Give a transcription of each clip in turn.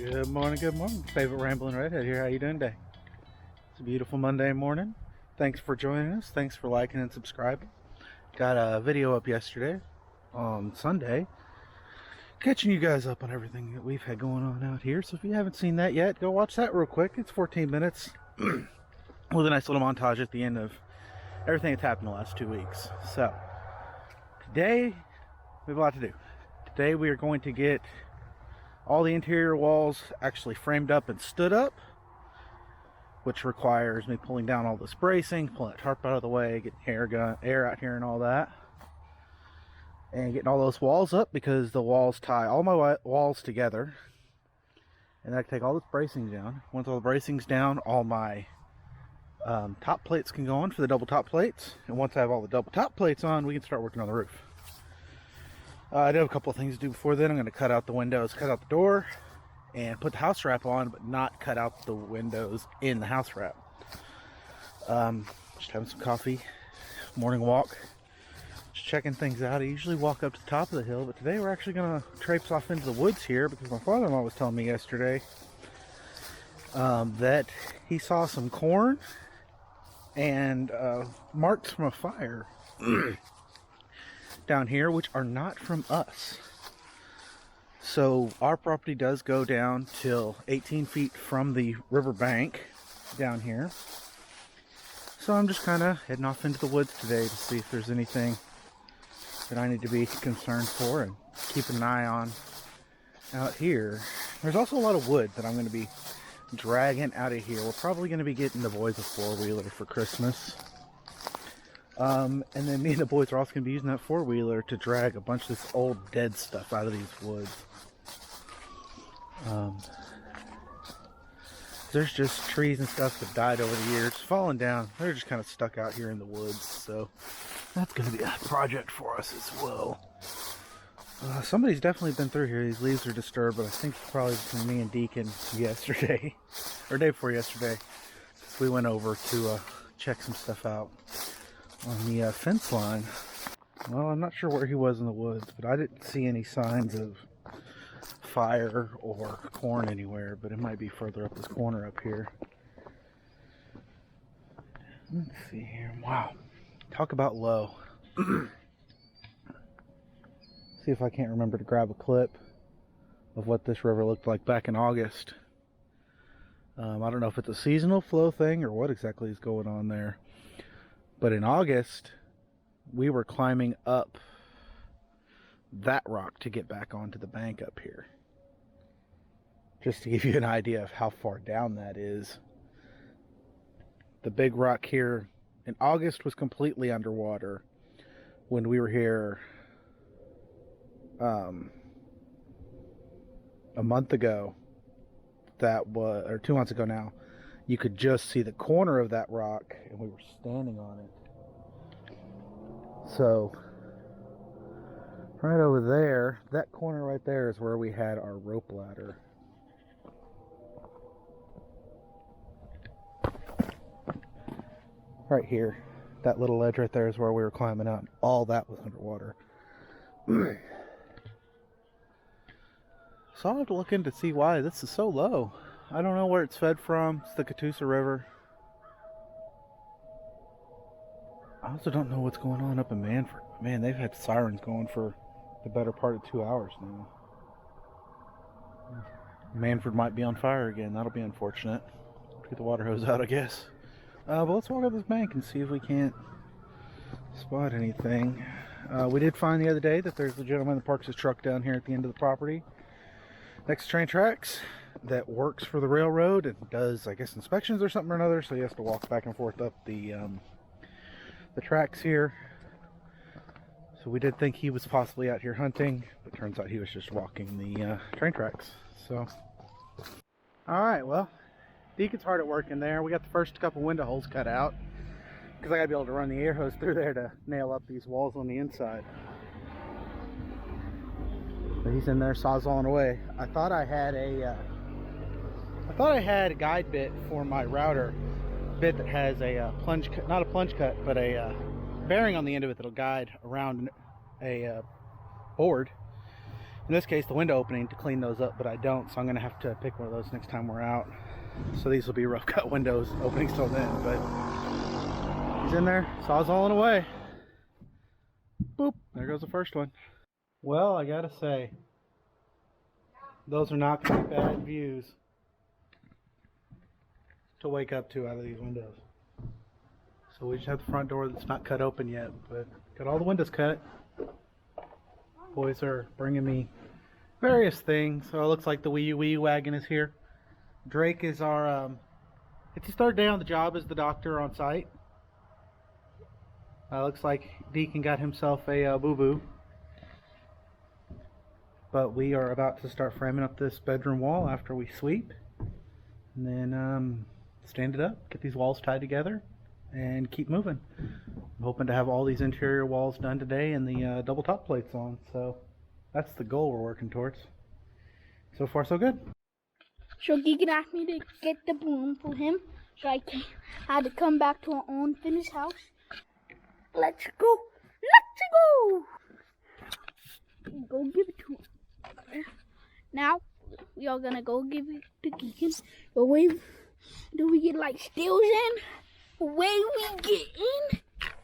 Good morning, good morning. Favorite Rambling Redhead here. How you doing today? It's a beautiful Monday morning. Thanks for joining us. Thanks for liking and subscribing. Got a video up yesterday on Sunday, catching you guys up on everything that we've had going on out here. So if you haven't seen that yet, go watch that real quick. It's 14 minutes with a nice little montage at the end of everything that's happened the last 2 weeks. So today we have a lot to do. Today we are going to get all the interior walls actually framed up and stood up, which requires me pulling down all this bracing, pulling that tarp out of the way, getting air out here and all that, and getting all those walls up because the walls tie all my walls together. And I can take all this bracing down. Once all the bracing's down, all my top plates can go on for the double top plates. And once I have all the double top plates on, we can start working on the roof. I do have a couple of things to do before then. I'm going to cut out the windows, cut out the door, and put the house wrap on, but not cut out the windows in the house wrap. Just having some coffee, morning walk, just checking things out. I usually walk up to the top of the hill, but today we're actually going to traipse off into the woods here because my father-in-law was telling me yesterday that he saw some corn and marks from a fire down here, which are not from us. So our property does go down till 18 feet from the river bank down here. So I'm just kind of heading off into the woods today to see if there's anything that I need to be concerned for and keep an eye on out here. There's also a lot of wood that I'm going to be dragging out of here. We're probably going to be getting the boys a four-wheeler for Christmas. And then me and the boys are also going to be using that four-wheeler to drag a bunch of this old dead stuff out of these woods. There's just trees and stuff that died over the years, falling down. They're just kind of stuck out here in the woods, so that's going to be a project for us as well. Somebody's definitely been through here. These leaves are disturbed, but I think it's probably from me and Deacon yesterday, or day before yesterday. We went over to check some stuff out on the fence line. Well, I'm not sure where he was in the woods, but I didn't see any signs of fire or corn anywhere, but it might be further up this corner up here. Let's see here. Wow. Talk about low. See if I can't remember to grab a clip of what this river looked like back in August. I don't know if it's a seasonal flow thing or what exactly is going on there. But in August, we were climbing up that rock to get back onto the bank up here. Just to give you an idea of how far down that is. The big rock here in August was completely underwater. When we were here a month ago, or 2 months ago now, you could just see the corner of that rock, and we were standing on it. So, right over there, that corner right there is where we had our rope ladder. Right here, that little ledge right there is where we were climbing out. All that was underwater. So I'll have to look in to see why this is so low. I don't know where it's fed from. It's the Catoosa River. I also don't know what's going on up in Manford. Man, they've had sirens going for the better part of 2 hours now. Manford might be on fire again. That'll be unfortunate. Get the water hose out, I guess. But let's walk up this bank and see if we can't spot anything. We did find the other day that there's a gentleman that parks his truck down here at the end of the property next to train tracks that works for the railroad and does, I guess, inspections or something or another, so he has to walk back and forth up the tracks here. So we did think he was possibly out here hunting, but turns out he was just walking the train tracks. So, alright, well, Deacon's hard at work in there. We got the first couple window holes cut out because I gotta be able to run the air hose through there to nail up these walls on the inside. But he's in there sawzalling away. I thought I had a guide bit for my router bit that has a plunge cut, not a plunge cut, but a bearing on the end of it that'll guide around a board. in this case, the window opening to clean those up, but I don't, so I'm gonna have to pick one of those next time we're out. So these will be rough cut windows openings till then, but he's in there, sawzalling away. Boop, there goes the first one. Well, I gotta say, those are not gonna be bad views to wake up to out of these windows. So we just have the front door that's not cut open yet, but got all the windows cut. Boys are bringing me various things. So it looks like the Wee wagon is here. Drake is our, it's his third day on the job as the doctor on site. Looks like Deacon got himself a boo-boo. But we are about to start framing up this bedroom wall after we sweep. And then stand it up, get these walls tied together, and keep moving. I'm hoping to have all these interior walls done today and the double top plates on. So that's the goal we're working towards. So far, so good. So Deacon asked me to get the broom for him, so I had to come back to our own finished house. Let's go! Let's go! Go give it to him. Now, we are gonna go give it to Deacon. The way do we get like stills in? The way we get in?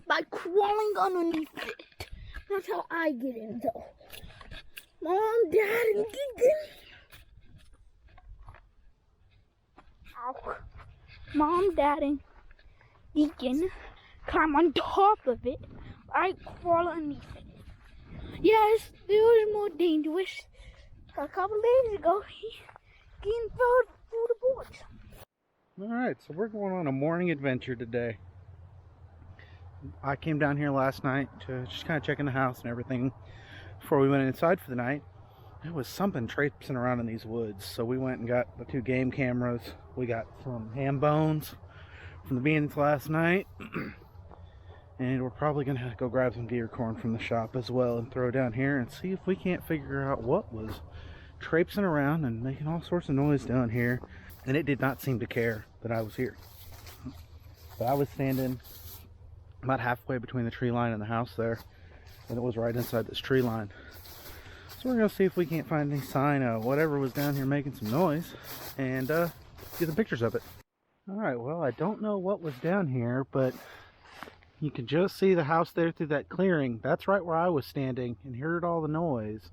By crawling underneath it. That's how I get in though. Mom, Dad, and Deacon. Ow. Mom, Dad, and Deacon climb on top of it. I crawl underneath it. Yes, it was more dangerous. A couple days ago, getting food for the boys. Alright, so we're going on a morning adventure today. I came down here last night to just kind of checking the house and everything before we went inside for the night. There was something traipsing around in these woods, so we went and got the 2 game cameras. We got some ham bones from the beans last night. And we're probably going to go grab some deer corn from the shop as well and throw down here and see if we can't figure out what was traipsing around and making all sorts of noise down here. And it did not seem to care that I was here. But I was standing about halfway between the tree line and the house there, and it was right inside this tree line. So we're going to see if we can't find any sign of whatever was down here making some noise and get some pictures of it. Alright, well, I don't know what was down here, but you can just see the house there through that clearing. That's right where I was standing and heard all the noise.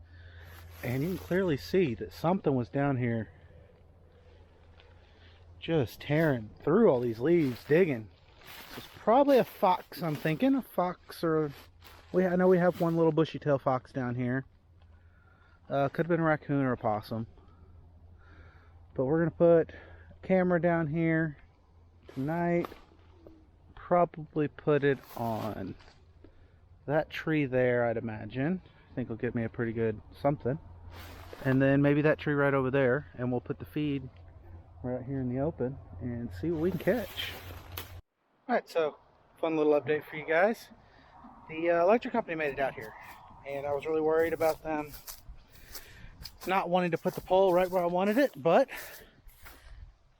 And you can clearly see that something was down here just tearing through all these leaves, digging. It's probably a fox, I'm thinking. A fox, or I know we have one little bushy tail fox down here. Could have been a raccoon or a possum. But we're going to put a camera down here tonight. Probably put it on that tree there, I'd imagine. I think it'll give me a pretty good something. And then maybe that tree right over there, and we'll put the feed right here in the open and see what we can catch. Alright, so fun little update for you guys. The electric company made it out here, and I was really worried about them not wanting to put the pole right where I wanted it, but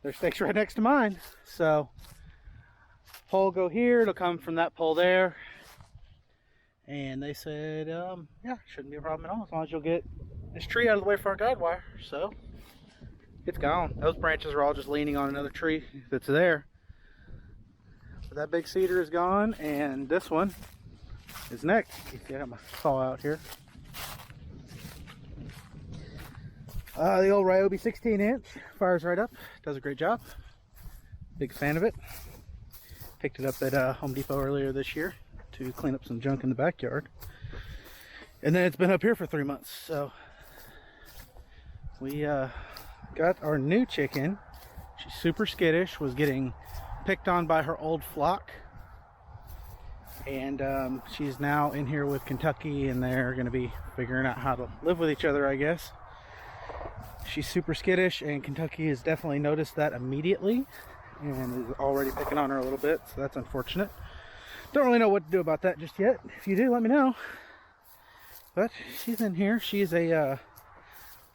their stake's right next to mine. So pole go here, it'll come from that pole there, and they said yeah, shouldn't be a problem at all as long as you'll get this tree out of the way for our guide wire. So it's gone. Those branches are all just leaning on another tree that's there. But that big cedar is gone, and this one is next. You see, I got my saw out here. The old Ryobi 16-inch fires right up, does a great job. Big fan of it. Picked it up at Home Depot earlier this year to clean up some junk in the backyard, and then it's been up here for 3 months. So we got our new chicken. She's super skittish, was getting picked on by her old flock, and she's now in here with Kentucky, and they're going to be figuring out how to live with each other, I guess. She's super skittish, and Kentucky has definitely noticed that immediately and is already picking on her a little bit, so that's unfortunate. Don't really know what to do about that just yet. If you do, let me know. But she's in here. She's a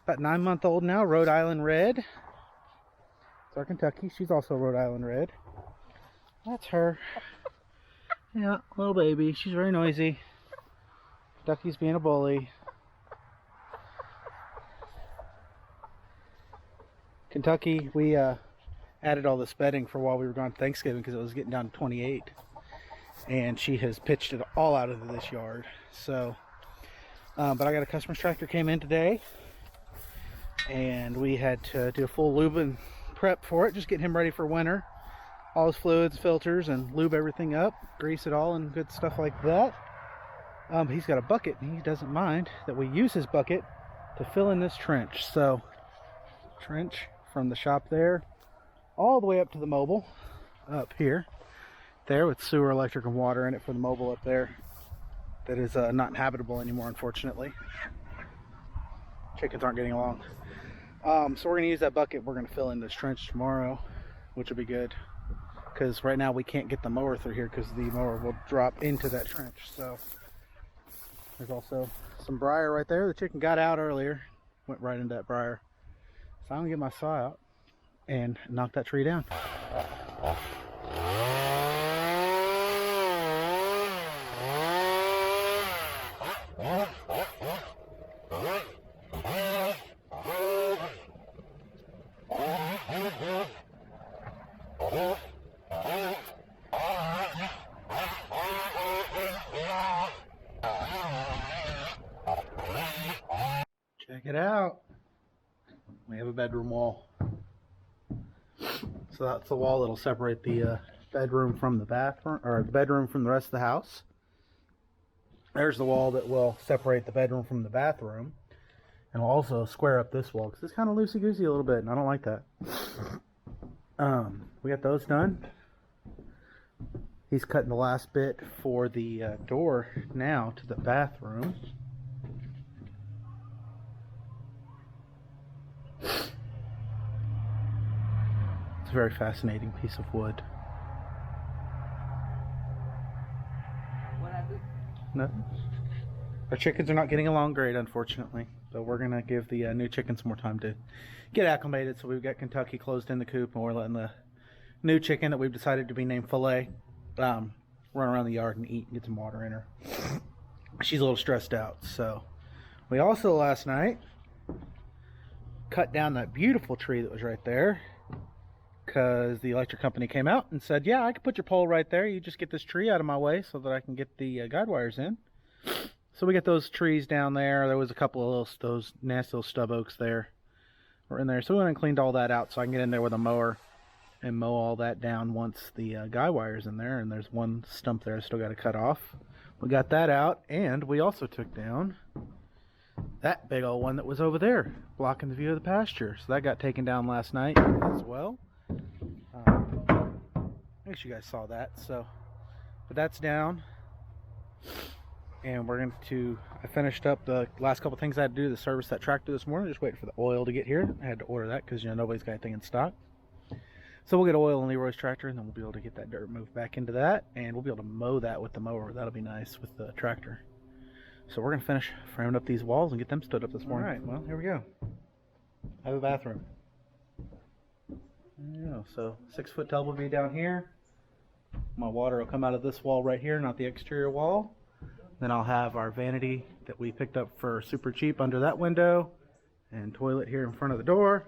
about 9-month-old now, Rhode Island Red. It's our Kentucky. She's also Rhode Island Red. That's her. Yeah, little baby. She's very noisy. Ducky's being a bully. Kentucky, we added all this bedding for while we were gone Thanksgiving because it was getting down to 28. And she has pitched it all out of this yard. So, but I got a customer's tractor came in today. And we had to do a full lube and prep for it. Just getting him ready for winter. All his fluids, filters, and lube everything up. Grease it all and good stuff like that. He's got a bucket and he doesn't mind that we use his bucket to fill in this trench. So, trench from the shop there all the way up to the mobile up here. There with sewer, electric, and water in it for the mobile up there. That is not habitable anymore, unfortunately. Chickens aren't getting along. So we're going to use that bucket. We're going to fill in this trench tomorrow, which will be good. Because right now we can't get the mower through here because the mower will drop into that trench. So there's also some briar right there. The chicken got out earlier, went right into that briar. So I'm going to get my saw out and knock that tree down. Check it out. We have a bedroom wall. So that's the wall that'll separate the bedroom from the bathroom, or the bedroom from the rest of the house. There's the wall that will separate the bedroom from the bathroom. And we'll also square up this wall because it's kind of loosey-goosey a little bit, and I don't like that. We got those done. He's cutting the last bit for the door now to the bathroom. It's a very fascinating piece of wood. What happened? Nothing. Our chickens are not getting along great, unfortunately. So we're going to give the new chickens more time to get acclimated. So we've got Kentucky closed in the coop, and we're letting the new chicken that we've decided to be named Filet run around the yard and eat and get some water in her. She's a little stressed out. So we also last night cut down that beautiful tree that was right there because the electric company came out and said, yeah, I can put your pole right there. You just get this tree out of my way so that I can get the guide wires in. So we got those trees down there. There was a couple of those nasty little stub oaks there. We're in there. So we went and cleaned all that out so I can get in there with a mower and mow all that down once the guy wire's in there. And there's one stump there I still got to cut off. We got that out, and we also took down that big old one that was over there blocking the view of the pasture. So that got taken down last night as well. I guess you guys saw that. So, but that's down. And we're going to, I finished up the last couple things I had to do to service that tractor this morning. Just waiting for the oil to get here. I had to order that because, you know, nobody's got anything in stock. So we'll get oil in Leroy's tractor, and then we'll be able to get that dirt moved back into that. And we'll be able to mow that with the mower. That'll be nice with the tractor. So we're going to finish framing up these walls and get them stood up this morning. All right, well, here we go. I have a bathroom. There you go. So 6-foot tub will be down here. My water will come out of this wall right here, not the exterior wall. Then I'll have our vanity that we picked up for super cheap under that window, and toilet here in front of the door.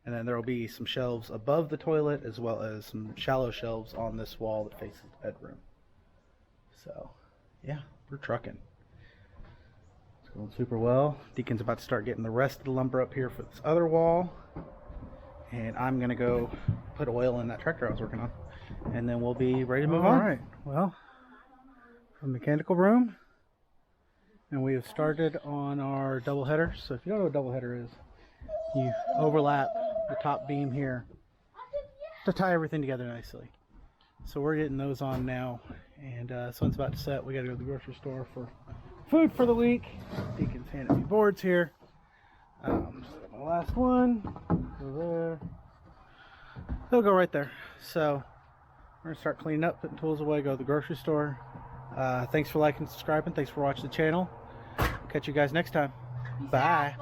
And then there will be some shelves above the toilet as well as some shallow shelves on this wall that faces the bedroom. So yeah, we're trucking. It's going super well. Deacon's about to start getting the rest of the lumber up here for this other wall. And I'm going to go put oil in that tractor I was working on. And then we'll be ready to move on. All right, well, from the mechanical room, and we have started on our double header. So if you don't know what a double header is, you overlap the top beam here to tie everything together nicely. So we're getting those on now, and so it's about to set. We got to go to the grocery store for food for the week. Deacon's handing me boards here. So my last one, go there. They'll go right there. So we're gonna start cleaning up, putting tools away, go to the grocery store. Thanks for liking and subscribing. Thanks for watching the channel. Catch you guys next time. Bye.